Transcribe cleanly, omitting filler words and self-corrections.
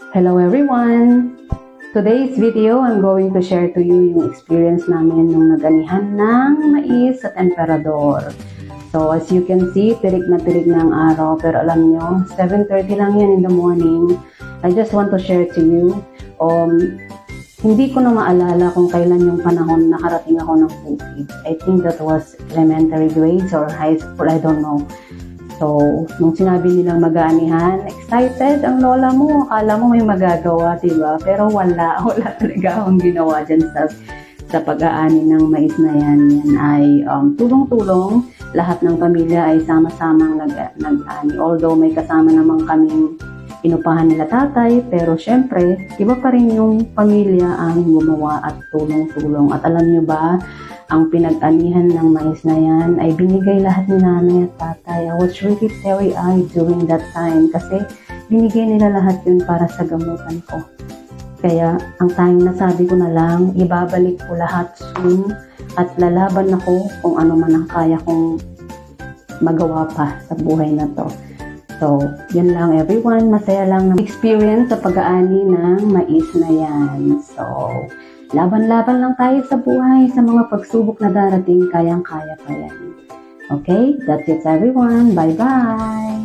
Hello everyone! Today's video, I'm going to share to you yung experience namin nung naganihan ng mais sa Emperador. So as you can see, tirik na ang araw, pero alam nyo, 7:30 lang yan in the morning. I just want to share to you, hindi ko na maalala kung kailan yung panahon nakarating ako ng Philippines. I think that was elementary grades or high school, I don't know. So, nung sinabi nilang mag-aanihan, excited ang lola mo. Akala mo may magagawa, diba? Pero wala talaga akong ginawa dyan sa pag-aani ng mais na yan. Yan ay tulong-tulong. Lahat ng pamilya ay sama-samang nag-ani. Although may kasama naman kaming inupahan nila tatay, pero syempre, iba pa rin yung pamilya ang gumawa at tulong-tulong. At alam nyo ba, ang pinag-anihan ng mais na yan ay binigay lahat ni nanay at tatay. I was really teary-eyed during that time kasi binigay nila lahat yun para sa gamutan ko. Kaya ang tanging nasabi ko na lang, ibabalik ko lahat soon at lalaban ako kung ano man ang kaya kong magawa pa sa buhay na to. So, yun lang everyone. Masaya lang na experience sa pag-aani ng mais na yan. So, laban-laban lang tayo sa buhay, sa mga pagsubok na darating, kayang-kaya pa yan. Okay? That's it everyone. Bye-bye!